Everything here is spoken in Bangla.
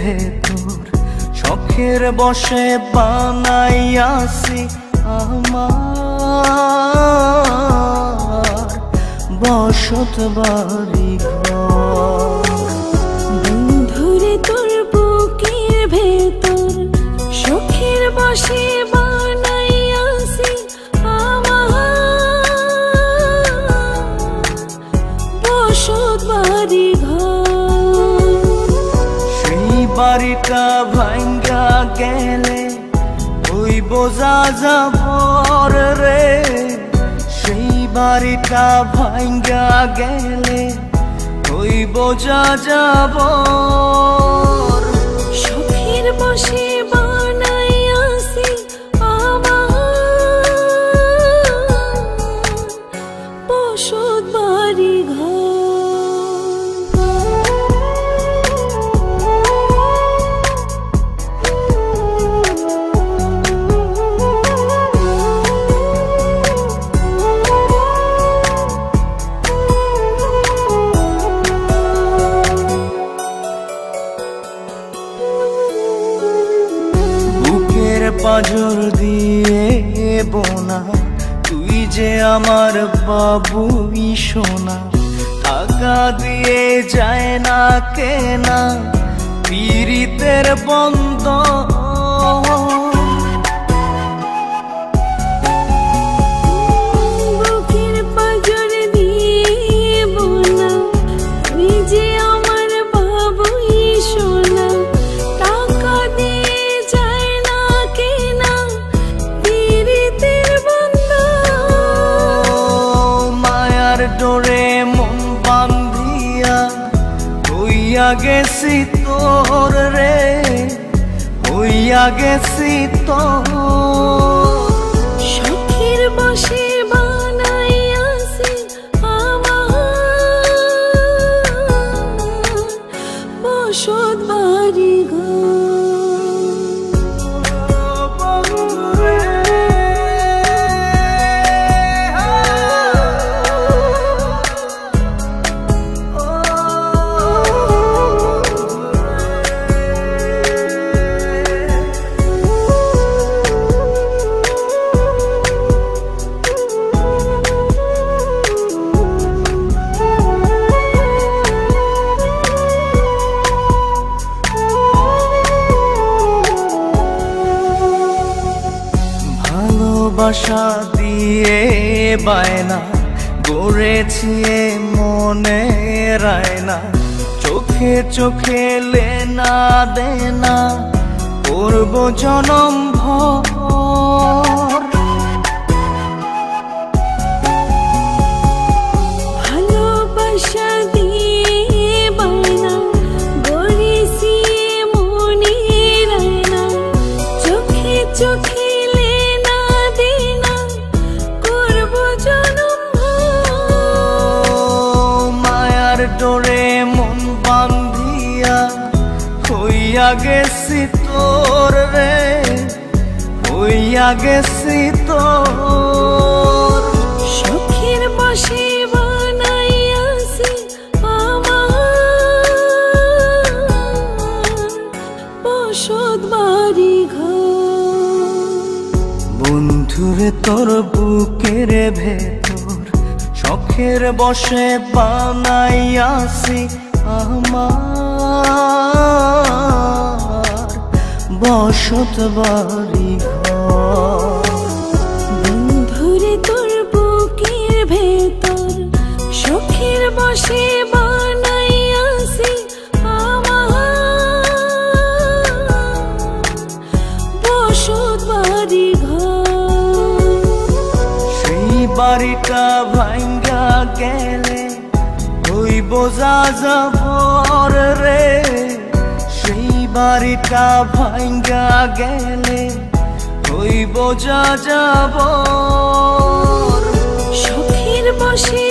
ভেতর শখের বসে বানাইয়াছি আমার বসত বাড়ি ঘর। বন্ধুরে তোর বুকের ভেতর শখের বসে বানাইয়াছি আমার বসত বাড়ি ঘর। সেই বাড়িটা ভাঙ্গা গেলে ওই বোঝা যাবর রে, সেই বাড়িটা ভাঙ্গা গেলে ওই বোঝা যাবর। শখের বসে বানাইয়াছি আমার বসত বাড়ি ঘর। পাঁজর দিয়ে বোনা তুই যে আমার বাবুই সোনা, টাকা দিয়ে যায় না কেনা পীড়িতের বন্ধ। বুকের পাঁজর দিয়ে বোনা তুই যে আমার বাবুই সোনা, টাকা দিয়ে যায় না কেনা পীড়িতের বন্ধ। মায়ার ডোরে মন বান্ধিয়া হইয়া গেছি তোর রে, হইয়া গেছি তোর। শখের বসে বানাইয়াছি আমার বসত বাড়ি ঘর। ভালোবাসা দিয়ে বায়না গড়েছি মনে রায়না, চোখে চোখে লেনা দেনা করব জনম ভর। ভালোবাসা দিয়ে বায়না গড়েছি মনে রায়না, চোখে চোখে ডোরে মন বান্ধিয়া হইয়া গেছি তোর রে, হইয়া গেছি তোর। শখের বসে বানাইয়াছি আমার বসত বাড়ি ঘর। বন্ধুরে তোর বুকের ভেতর শখের বসে বানাইয়াছি আমার বসত বাড়ি ঘর। বন্ধুরে তোর বুকের ভেতর শখের বসে বানাইয়াছি আমার বসত বাড়ি ঘর। সেই বাড়িটা ভাঙ্গা গেলে ওই বোঝা যাবর রে, সেই বাড়িটা ভাঙ্গা গেলে ওই বোঝা যাবর। শখের বসে